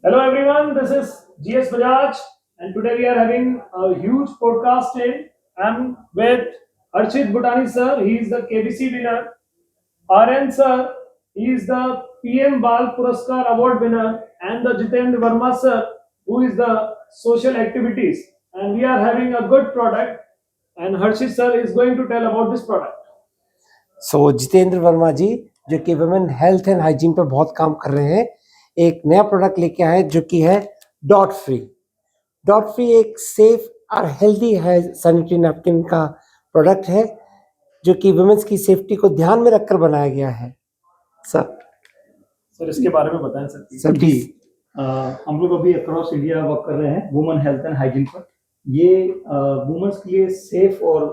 Hello everyone, this is GS Bajaj and today we are having a huge podcast in. I'm with Archit Bhutani sir, he is the KBC winner. RN sir, he is the PM Bal Puraskar award winner and the Jitendra Verma sir, who is the social activities. And we are having a good product and Harshit sir is going to tell about this product. Jitendra Verma जी जो कि women health and hygiene पर बहुत काम कर रहे हैं, एक नया प्रोडक्ट लेके आए जो कि है डॉट फ्री। डॉट फ्री एक सेफ और हेल्दी है सैनिटरी नैपकिन का प्रोडक्ट है जो कि वुमेन्स की सेफ्टी को ध्यान में रखकर बनाया गया है। सर इसके बारे में बताएं सर। सर जी हम लोग अभी अक्रॉस इंडिया वर्क कर रहे हैं वुमेन हेल्थ एंड हाइजीन पर। ये वुमेन्स के लिए सेफ और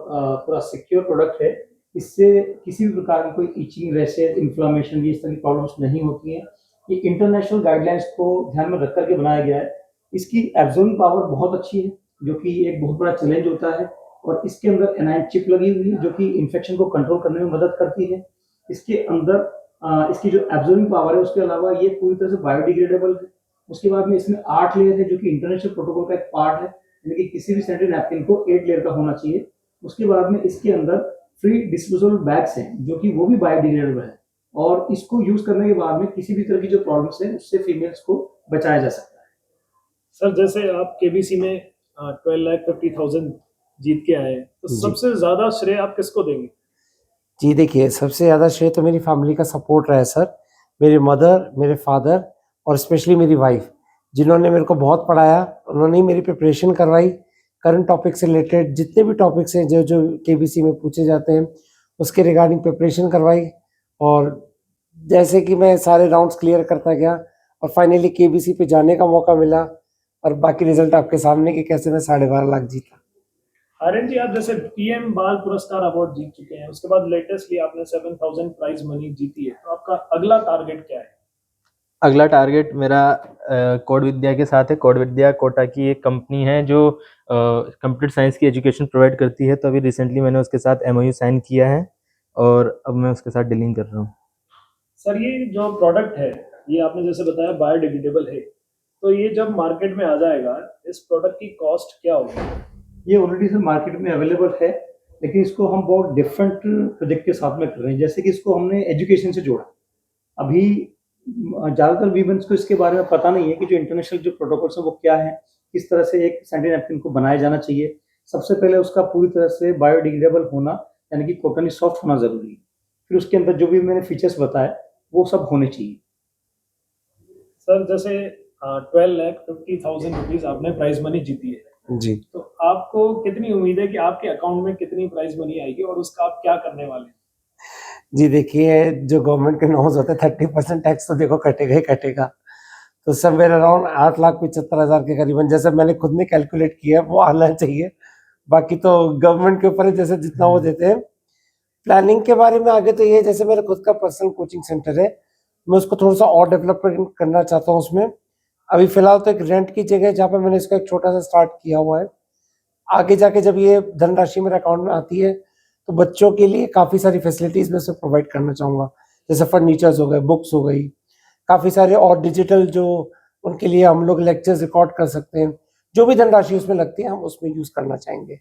पूरा सिक्योर प्रोडक्ट है। इससे किसी भी प्रकार की कोई इचिंग, रैशेज, इन्फ्लामेशन ये इस तरह की प्रॉब्लम्स नहीं होती हैं। ये इंटरनेशनल गाइडलाइंस को ध्यान में रख करके बनाया गया है। इसकी एब्जॉर्बिंग पावर बहुत अच्छी है, जो कि एक बहुत बड़ा चैलेंज होता है। और इसके अंदर एनाइन चिप लगी हुई है जो कि इन्फेक्शन को कंट्रोल करने में मदद करती है। इसके अंदर इसकी जो एब्जॉर्बिंग पावर है, उसके अलावा ये पूरी तरह से बायोडिग्रेडेबल है। उसके बाद में इसमें 8 लेयर है जो कि इंटरनेशनल प्रोटोकॉल का एक पार्ट है, यानी कि किसी भी सैनिटरी नैपकिन को 8 लेयर का होना चाहिए। उसके बाद में इसके अंदर फ्री डिस्पोजेबल बैग्स हैं जो कि वो भी बायोडिग्रेडेबल है, और इसको यूज करने के बाद में किसी भी तरह की जो प्रॉब्लम्स है उससे फीमेल्स को बचाया जा सकता है। सर जैसे आप केबीसी में 12,50,000 जीत के आए, तो जी। सबसे ज्यादा श्रेय आप किसको देंगे? जी देखिए, सबसे ज़्यादा श्रेय तो मेरी फैमिली का सपोर्ट रहा है सर। मेरे मदर, मेरे फादर और स्पेशली मेरी वाइफ, जिन्होंने मेरे को बहुत पढ़ाया। उन्होंने ही मेरी प्रिपरेशन करवाई। करंट टॉपिक से रिलेटेड जितने भी टॉपिक्स हैं जो जो केबीसी में पूछे जाते हैं, उसके रिगार्डिंग प्रिपरेशन करवाई। और जैसे कि मैं सारे राउंड्स क्लियर करता गया और फाइनली केबीसी पे जाने का मौका मिला। और बाकी रिजल्ट आपके सामने कि कैसे मैं 12.5 लाख जीता। आर्यन जी, आप जैसे पीएम बाल पुरस्कार अवार्ड जीत चुके हैं, उसके बाद लेटेस्टली आपने 7,000 प्राइज मनी जीती है, तो आपका अगला टारगेट क्या है? अगला टारगेट मेरा कोड विद्या के साथ है। कोड विद्या कोटा की एक कंपनी है जो कंप्यूटर साइंस की एजुकेशन प्रोवाइड करती है। तो अभी रिसेंटली मैंने उसके साथ एमओयू साइन किया है और अब मैं उसके साथ डीलिंग कर रहा हूँ। सर ये जो प्रोडक्ट है, ये आपने जैसे बताया बायोडिग्रेडेबल है, तो ये जब मार्केट में आ जाएगा, इस प्रोडक्ट की कॉस्ट क्या होगी? ये ऑलरेडी सर मार्केट में अवेलेबल है, लेकिन इसको हम बहुत डिफरेंट प्रोजेक्ट के साथ में कर रहे हैं। जैसे कि इसको हमने एजुकेशन से जोड़ा। अभी ज़्यादातर वीमेंस को इसके बारे में पता नहीं है कि जो इंटरनेशनल जो प्रोटोकॉल्स है वो क्या है, किस तरह से एक सैनिटरी नैपकिन को बनाया जाना चाहिए। सबसे पहले उसका पूरी तरह से बायोडिग्रेडेबल होना, यानी कि कॉटन सॉफ्ट होना ज़रूरी है। फिर उसके अंदर जो भी मैंने फीचर्स बताए वो सब होने चाहिए। सर जैसे 12,50,000 रुपीज आपने प्राइज मनी जीती है, जी। तो आपको कितनी उम्मीद है कि आपके अकाउंट में कितनी प्राइज मनी आएगी और उसका आप क्या करने वाले हैं? जी देखिए, जो गवर्नमेंट के नॉर्म्स होते हैं 30% टैक्स तो देखो कटेगा ही कटेगा। तो समवेयर अराउंड 8,75,000 के करीबन, जैसे मैंने खुद ने कैलकुलेट किया, वो आना चाहिए। बाकी तो गवर्नमेंट के ऊपर है, जैसे जितना वो देते हैं। प्लानिंग के बारे में आगे तो ये, जैसे मेरा खुद का पर्सनल कोचिंग सेंटर है, मैं उसको थोड़ा सा और डेवलपमेंट करना चाहता हूँ उसमें। अभी फिलहाल तो एक रेंट की जगह है जहाँ पे मैंने इसका एक छोटा सा स्टार्ट किया हुआ है। आगे जाके जब ये धनराशि मेरे अकाउंट में आती है तो बच्चों के लिए काफ़ी सारी फैसिलिटीज़ मैं उसमें प्रोवाइड करना चाहूँगा। जैसे फर्नीचर्स हो गए, बुक्स हो गई, काफ़ी सारे और डिजिटल जो उनके लिए हम लोग लेक्चर्स रिकॉर्ड कर सकते हैं। जो भी धनराशि उसमें लगती है हम उसमें यूज़ करना चाहेंगे।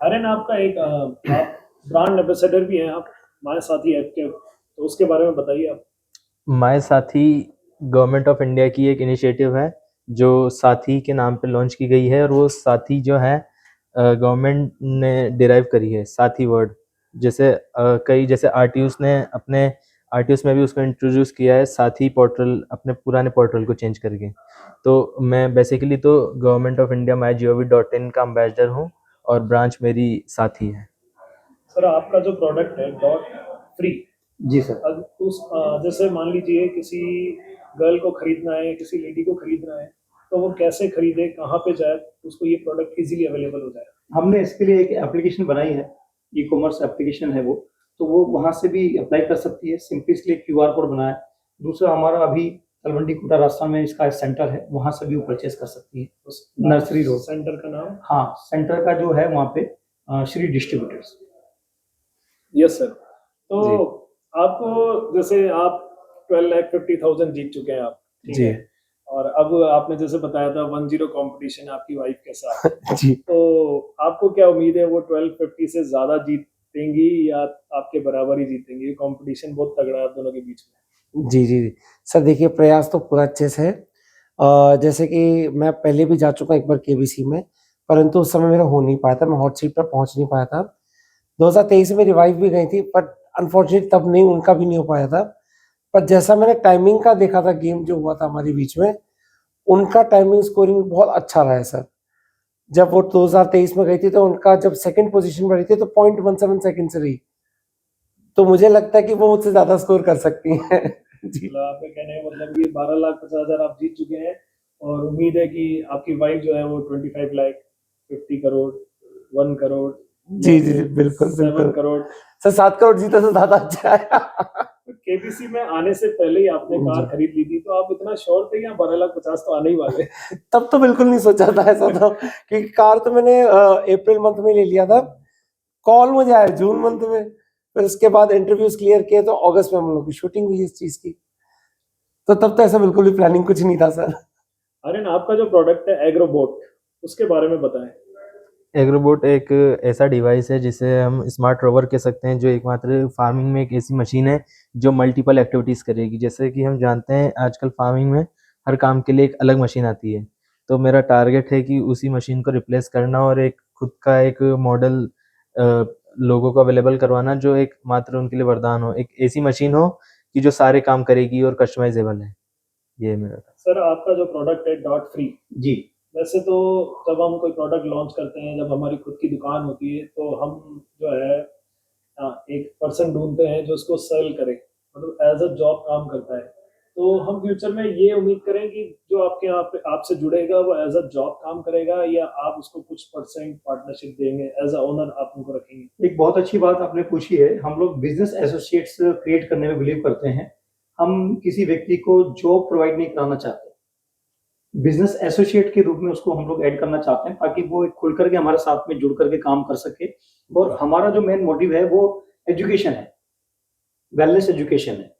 आर्यन, आपका एक आप ब्रांड एम्बेसडर भी हैं, आप माय साथी ऐप के, तो उसके बारे में बताइए आप। माय साथी गवर्नमेंट ऑफ इंडिया की एक इनिशिएटिव है जो साथी के नाम पे लॉन्च की गई है, और वो साथी जो है गवर्नमेंट ने डिराइव करी है, साथी वर्ड। जैसे कई जैसे आरटीयूस ने अपने आरटीयूस में भी उसको इंट्रोड्यूस किया है, साथी पोर्टल, अपने पुराने पोर्टल को चेंज करके। तो मैं बेसिकली तो गवर्नमेंट ऑफ इंडिया mygov.in का एम्बेसडर हूँ और ब्रांच मेरी साथी है। सर आपका जो प्रोडक्ट है डॉट फ्री, जी सर। जैसे मान लीजिए किसी गर्ल को खरीदना है, किसी लेडी को खरीदना है, तो वो कैसे खरीदे, कहाँ पे जाए, उसको ये प्रोडक्ट इजीली अवेलेबल हो जाए? हमने इसके लिए एक एप्लीकेशन बनाई है, ई-कॉमर्स एप्लीकेशन है वो, तो वो वहाँ से भी अप्लाई कर सकती है। सिंपली इसके लिए क्यूआर कोड बनाया है। दूसरा, हमारा अभी तलवंडी कोटा राजस्थान में इसका सेंटर है, वहाँ से भी वो परचेज कर सकती है। नर्सरी रोड सेंटर का नाम? हाँ, सेंटर का जो है वहाँ पे श्री डिस्ट्रीब्यूटर्स। Yes sir. तो आपको जैसे आप 12,50,000 जीत चुके हैं आप, ठीक जी। है, और और अब आपने जैसे बताया था 1-0 कंपटीशन आपकी वाइफ के साथ, जी तो आपको क्या उम्मीद है वो 1250 से ज्यादा जीतेंगी या आपके बराबर ही जीतेंगी? कंपटीशन बहुत तगड़ा है आप दोनों के बीच में। जी जी जी। सर देखिए प्रयास तो पूरा अच्छे से है। जैसे कि मैं पहले भी जा चुका एक बार केबीसी में, परंतु उस समय मेरा हो नहीं पाया था, मैं हॉट सीट पर पहुंच नहीं पाया था। 2023 में रिवाइव भी गई थी, बट अनफॉर्चुनेट तब नहीं, उनका भी नहीं हो पाया था। पर जैसा मैंने टाइमिंग का देखा था, गेम जो हुआ था हमारे बीच में, उनका टाइमिंग स्कोरिंग बहुत अच्छा रहा है सर। जब वो 2023 में गई थी तो उनका जब सेकंड पोजीशन पर रही थी तो 0.17 सेकंड से रही, तो मुझे लगता है कि वो मुझसे ज्यादा स्कोर कर सकती हैं। जी मतलब आपके कहने का मतलब ये 12,50,000 आप जीत चुके हैं और उम्मीद है कि आपकी वाइफ जो है वो 25 लाख, 50 करोड़, 1 करोड़ जी या जी जी, फिर बिल्कुल 7 बिल्कुल करोड़। सर। 7 करोड़ जीता तो ज्यादा अच्छा है। केबीसी में आने से पहले ही आपने कार जी। खरीद ली थी, तो आप इतना श्योर थे या 12,50,000 तो आने ही वाले? तब तो बिल्कुल नहीं सोचा था ऐसा था, क्योंकि कार तो मैंने अप्रैल मंथ में ले लिया था। कॉल मुझे आया जून मंथ में, फिर उसके बाद इंटरव्यूज क्लियर किए तो अगस्त में हम लोग की शूटिंग हुई इस चीज की। तो तब तो ऐसा बिल्कुल भी प्लानिंग कुछ नहीं था सर। आर्यन, आपका जो प्रोडक्ट है एग्रोबोट, उसके बारे में बताएं। एग्रोबोट एक ऐसा डिवाइस है जिसे हम स्मार्ट रोवर कह सकते हैं, जो एकमात्र फार्मिंग में एक ऐसी मशीन है जो मल्टीपल एक्टिविटीज़ करेगी। जैसे कि हम जानते हैं आजकल फार्मिंग में हर काम के लिए एक अलग मशीन आती है, तो मेरा टारगेट है कि उसी मशीन को रिप्लेस करना और एक खुद का एक मॉडल लोगों को अवेलेबल करवाना जो एक मात्र उनके लिए वरदान हो, एक ऐसी मशीन हो कि जो सारे काम करेगी और कस्टमाइजेबल है। ये है मेरा। सर आपका जो प्रोडक्ट है डॉट फ्री, जी वैसे तो जब हम कोई प्रोडक्ट लॉन्च करते हैं, जब हमारी खुद की दुकान होती है, तो हम जो है एक पर्सन ढूंढते हैं जो उसको सेल करे, मतलब एज अ जॉब काम करता है। तो हम फ्यूचर में ये उम्मीद करें कि जो आपके यहाँ पे आपसे जुड़ेगा वो एज अ जॉब काम करेगा, या आप उसको कुछ परसेंट पार्टनरशिप देंगे, एज अ ओनर आप उनको रखेंगे? एक बहुत अच्छी बात आपने पूछी है। हम लोग बिजनेस एसोसिएट्स क्रिएट करने में बिलीव करते हैं। हम किसी व्यक्ति को जॉब प्रोवाइड नहीं कराना चाहते, बिजनेस एसोसिएट के रूप में उसको हम लोग ऐड करना चाहते हैं ताकि वो खुल करके हमारे साथ में जुड़ करके काम कर सके। और हमारा जो मेन मोटिव है वो एजुकेशन है, वेलनेस एजुकेशन है।